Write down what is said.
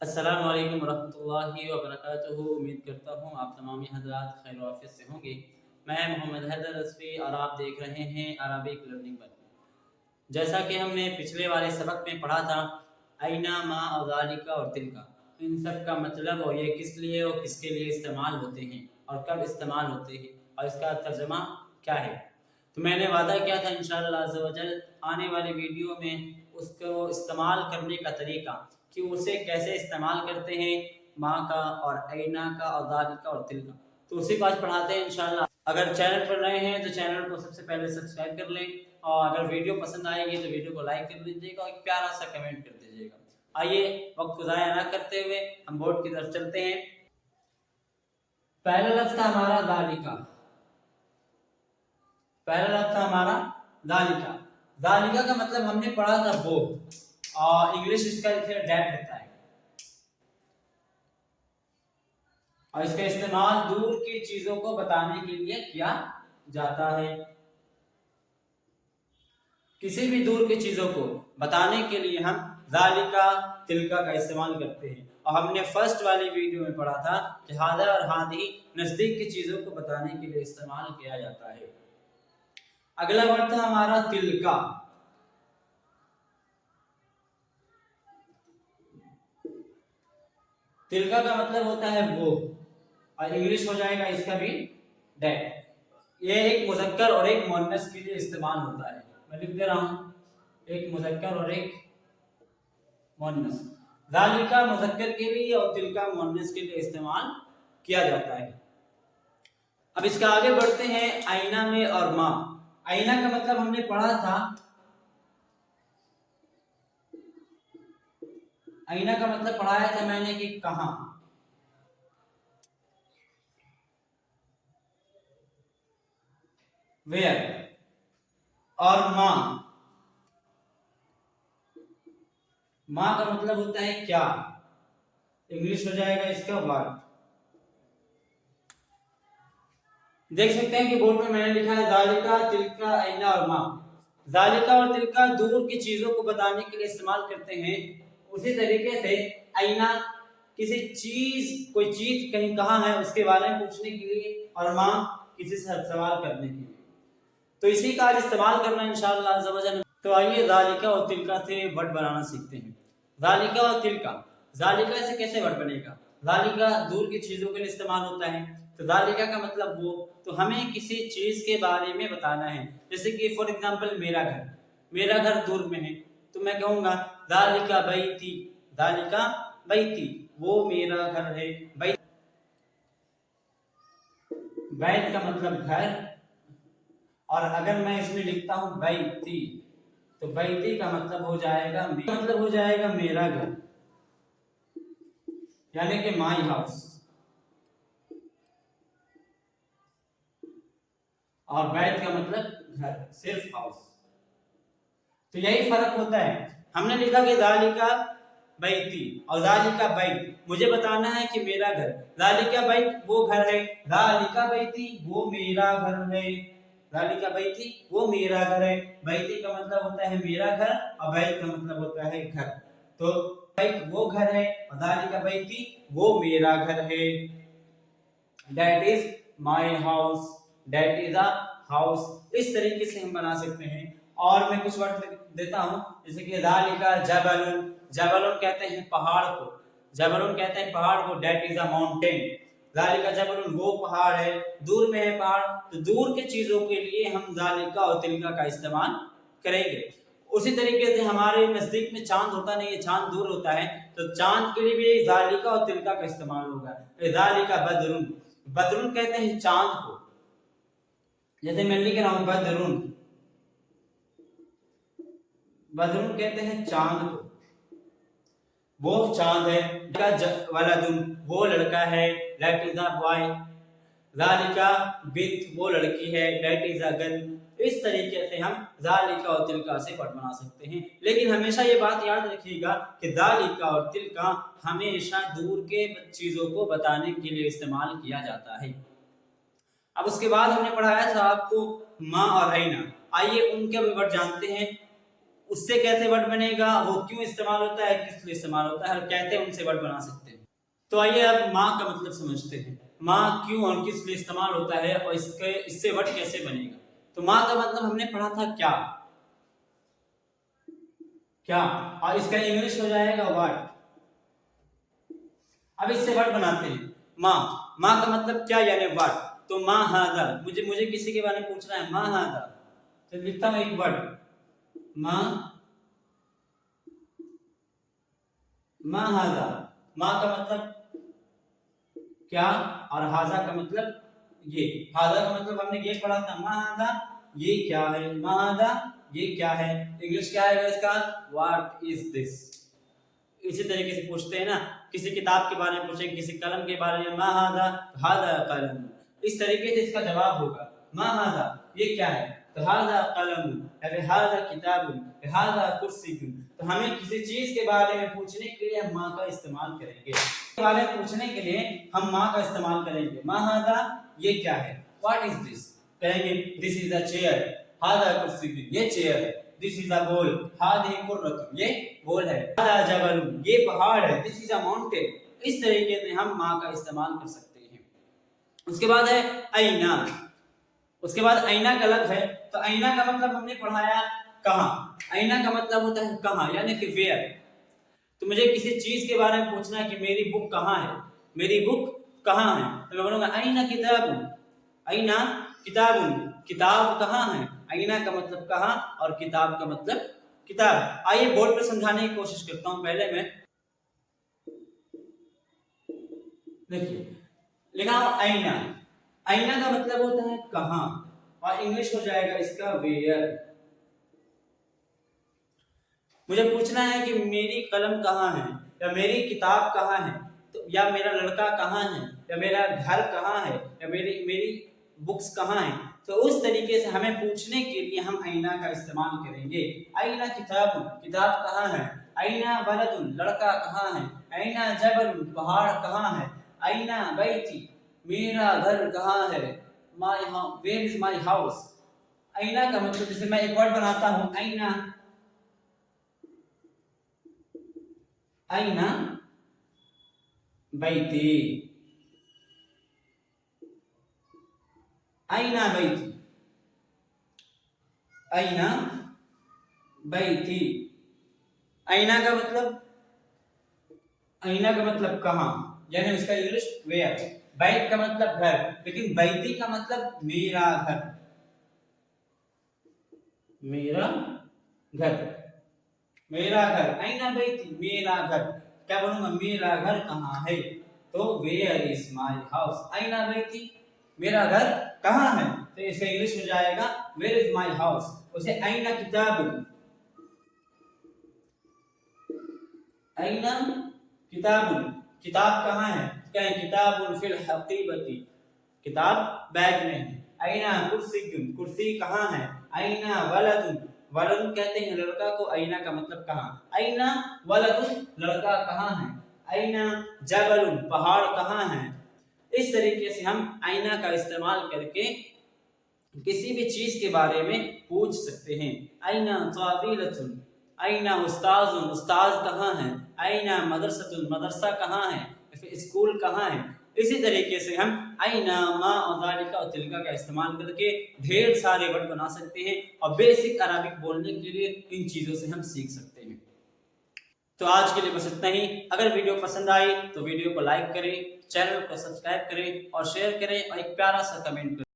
अस्सलाम वालेकुम रहमतुल्लाहि व बरकातुहू। उम्मीद करता हूँ आप तमाम हज़रात खैर वाफ़ियत से होंगे। मैं मोहम्मद हैदर रज़वी और आप देख रहे हैं अरबिक लर्निंग पर। जैसा कि हमने पिछले वाले सबक में पढ़ा था, आइना मा और ज़ालिका और तिल्का, इन सब का मतलब और ये किस लिए और किसके लिए इस्तेमाल होते हैं और कब इस्तेमाल होते हैं और इसका तर्जुमा क्या है। तो मैंने वादा किया था इंशाअल्लाह अज़्ज़ व जल आने वाली वीडियो में उसको इस्तेमाल करने का तरीका कि उसे कैसे इस्तेमाल करते हैं, माँ का और आइना का और ज़ालिका और तिल्का, तो उसी को आज पढ़ाते हैं इंशाअल्लाह। अगर चैनल पर नए हैं तो चैनल को सबसे पहले सब्सक्राइब कर लें और अगर वीडियो पसंद आएगी तो वीडियो को लाइक कर दीजिएगा और एक प्यारा सा कमेंट कर दीजिएगा। आइए वक्त को ज़ाया ना करते हुए हम बोर्ड की तरफ चलते हैं। पहला लफ्ज़ था हमारा ज़ालिका। पहला लफ्ज़ था हमारा ज़ालिका। ज़ालिका का मतलब हमने पढ़ा था वो, और इंग्लिश इसका डैट होता है और इसका इस्तेमाल दूर की चीजों को बताने के लिए किया जाता है। किसी भी दूर की चीजों को बताने के लिए हम ज़ालिका तिल्का का इस्तेमाल करते हैं। और हमने फर्स्ट वाली वीडियो में पढ़ा था कि हादा और हादी नजदीक की चीजों को बताने के लिए इस्तेमाल किया जाता है। अगला वर्ड था हमारा तिल्का। तिल्का का मतलब होता है वो, और इंग्लिश हो जाएगा इसका भी दैट। ये एक मुज़क्कर और एक मुअन्नस के लिए इस्तेमाल होता है। मैं लिख दे रहा हूं, एक मुज़क्कर और एक मुअन्नस। ज़ालिका मुज़क्कर के लिए और तिल्का मुअन्नस के लिए इस्तेमाल किया जाता है। अब इसका आगे बढ़ते हैं आईना में और माँ। आईना का मतलब हमने पढ़ा था, आईना का मतलब पढ़ाया था मैंने कि कहां। वेयर। और माँ, माँ का मतलब होता है क्या, इंग्लिश हो जाएगा इसका व्हाट। देख सकते हैं कि बोर्ड में मैंने लिखा है ज़ालिका तिल्का आईना और माँ। ज़ालिका और तिल्का दूर की चीजों को बताने के लिए इस्तेमाल करते हैं। उसी तरीके से आईना किसी चीज, कोई चीज कहीं कहाँ है उसके बारे में पूछने के लिए, और माँ किसी से सवाल करने के लिए। तो इसी का आज इस्तेमाल करना इंशाअल्लाह अज़्ज़ व जल। तो आइए ज़ालिका और तिल्का से वर्ड बनाना सीखते हैं। ज़ालिका और तिल्का। ज़ालिका से कैसे वर्ड बनेगा? ज़ालिका दूर की चीजों के लिए इस्तेमाल होता है, तो ज़ालिका का मतलब वो, तो हमें किसी चीज के बारे में बताना है। जैसे कि फॉर एग्जांपल मेरा घर, मेरा घर दूर में है, तो मैं कहूंगा ज़ालिका बैती। ज़ालिका बैती, वो मेरा घर है। बैत का मतलब घर, और अगर मैं इसमें लिखता हूं बैती, तो बैती का मतलब हो जाएगा मेरा घर, यानी कि माई हाउस। और बैत का मतलब घर, सिर्फ हाउस। तो यही फर्क होता है। हमने लिखा कि ज़ालिका बैती और ज़ालिका बैत, मुझे बताना है कि मेरा घर। ज़ालिका बैत वो घर है, ज़ालिका बैती वो मेरा घर है। ज़ालिका बैती वो मेरा घर है। बैती का मतलब होता है मेरा घर और बैत का मतलब होता है घर। तो बैत वो घर है और ज़ालिका बैती वो मेरा घर है। That is my house, that is a house. इस तरीके से हम बना सकते हैं। और मैं कुछ वर्ड देता हूं, जैसे कि ज़ालिका जबलुन। जबलुन कहते हैं पहाड़ को, जबलुन कहते हैं पहाड़ को, दैट इज अ माउंटेन। ज़ालिका जबलुन वो पहाड़ है, दूर में है पहाड़। तो दूर के चीजों के लिए हम ज़ालिका और तिल्का का इस्तेमाल करेंगे। उसी तरीके से हमारे नजदीक में चांद होता नहीं है, चांद दूर होता है, तो चांद के लिए भी ज़ालिका और तिल्का का इस्तेमाल होगा। ज़ालिका बदरुन, बदरुन कहते हैं चांद को, जैसे मैं लिख रहा हूं बदरुन, बदरुन कहते हैं चांद को, वो चांद है। वलदुन वो लड़का है, दैट इज अ बॉय। ज़ालिका बिंत वो लड़की है, दैट इज अ गर्ल। इस तरीके से हम ज़ालिका और तिल्का से वर्ड बना सकते हैं। लेकिन हमेशा ये बात याद रखिएगा कि ज़ालिका और तिल्का हमेशा दूर के चीजों को बताने के लिए इस्तेमाल किया जाता है। अब उसके बाद हमने पढ़ाया था आपको माँ और आईना। आइए उनके भी वर्ड जानते हैं। उससे कैसे वर्ड बनेगा, वो क्यों इस्तेमाल होता है, किस लिए इस्तेमाल होता है और कैसे उनसे वर्ड बना सकते हैं। तो आइए अब माँ का मतलब समझते हैं। माँ क्यों और किस लिए इस्तेमाल होता है और इससे वर्ड कैसे बनेगा। तो माँ का मतलब हमने पढ़ा था क्या, क्या, और इसका इंग्लिश हो जाएगा व्हाट। अब इससे वर्ड बनाते हैं। माँ, माँ का मतलब क्या यानी व्हाट। तो माँ हादा, मुझे किसी के बारे में पूछना है, माँ हादा, तो लिखता हूं एक वर्ड, माँ, माँ हादा। माँ का मतलब क्या और हाजा का मतलब ये। हाजा का मतलब हमने ये पढ़ा था, माँ हादा ये क्या है, माँ हादा ये क्या है। इंग्लिश क्या है इसका, व्हाट इज दिस। इसी तरीके से पूछते हैं ना, किसी किताब के बारे में पूछें, किसी कलम के बारे में, मा हादा, हादा कलम। इस तरीके से इसका जवाब होगा, मा हादा ये क्या है, तो हादा कलम, हादा किताब, हादा कुर्सी। तो हमें किसी चीज के बारे में पूछने के लिए हम माँ का इस्तेमाल करेंगे, के बारे में पूछने के लिए हम माँ का इस्तेमाल करेंगे। मा हादा ये क्या है, व्हाट इज दिस, कहेंगे दिस इज अ चेयर, हादा कुर्सी ये चेयर है, दिस इज अ बॉल, हादी कुर्रतुन ये बॉल है, हादा जबल ये पहाड़ है, दिस इज अ माउंटेन। इस तरीके से हम माँ का इस्तेमाल कर सकते हैं। उसके बाद है आईना। उसके बाद आईना का लफ्ज है, तो आईना का मतलब हमने पढ़ाया कहाँ। आईना का मतलब होता है कहाँ, यानी कि वेयर। तो मुझे किसी चीज के बारे में पूछना है कि मेरी बुक कहाँ है, मेरी बुक कहाँ है, तो मैं बोलूंगा आईना किताबुन, आईना किताबुन, किताब कहाँ है। आईना का मतलब कहाँ और किताब का मतलब किताब। आइए बोर्ड पर समझाने की कोशिश करता हूँ। पहले मैं देखिए लिखा हूं आईना। आईना का मतलब होता है कहाँ और इंग्लिश हो जाएगा इसका वेयर। मुझे पूछना है कि मेरी कलम कहाँ है या मेरी किताब कहाँ है, तो या मेरा लड़का कहाँ है या मेरा घर कहाँ है या मेरी मेरी बुक्स कहाँ है। तो उस तरीके से हमें पूछने के लिए हम आईना का इस्तेमाल करेंगे। आईना किताब, किताब कहाँ है। आईना वलदुन लड़का कहाँ है। आईना जबल पहाड़ कहाँ है। आईना बैती मेरा घर कहाँ है। My house, where is my house. आईना का मतलब जैसे मैं एक वर्ड बनाता हूँ आईना, आईना बैती, आईना बैती, आईना बैती। आईना का मतलब, आईना का मतलब कहाँ, यानी उसका इंग्लिश वेयर। बैत का मतलब घर, लेकिन बैती का मतलब मेरा घर, मेरा घर, मेरा घर। आईना बैती मेरा घर, क्या बोलूंगा, मेरा घर कहाँ है, तो वेयर इज माय हाउस। आईना बैती मेरा घर कहाँ है, तो इसका इंग्लिश हो जाएगा वेयर इज माय हाउस। उसे आईना किताब, आईना किताब, किताब कहाँ है, क्या है, किताब फिल हकीबती, किताब बैग में है। आईना कुर्सी, कुर्सी कहाँ है। आईना वलदुन, वलद कहते हैं लड़का को, आईना का मतलब कहाँ। आईना वलदुन लड़का कहाँ है। आईना जबलुन पहाड़ कहाँ है। इस तरीके से हम आईना का इस्तेमाल करके किसी भी चीज के बारे में पूछ सकते हैं। आईना तावीलतुन, आईना उस्ताजुन उस्ताज कहाँ है। आईना मदरसतुन मदरसा कहाँ है, फिर स्कूल कहाँ है। इसी तरीके से हम आईना मा और दालिका और तिलका का इस्तेमाल करके ढेर सारे वर्ड बना सकते हैं और बेसिक अरबिक बोलने के लिए इन चीजों से हम सीख सकते हैं। तो आज के लिए बस इतना ही। अगर वीडियो पसंद आई तो वीडियो को लाइक करें, चैनल को सब्सक्राइब करें और शेयर करें और एक प्यारा सा कमेंट करें।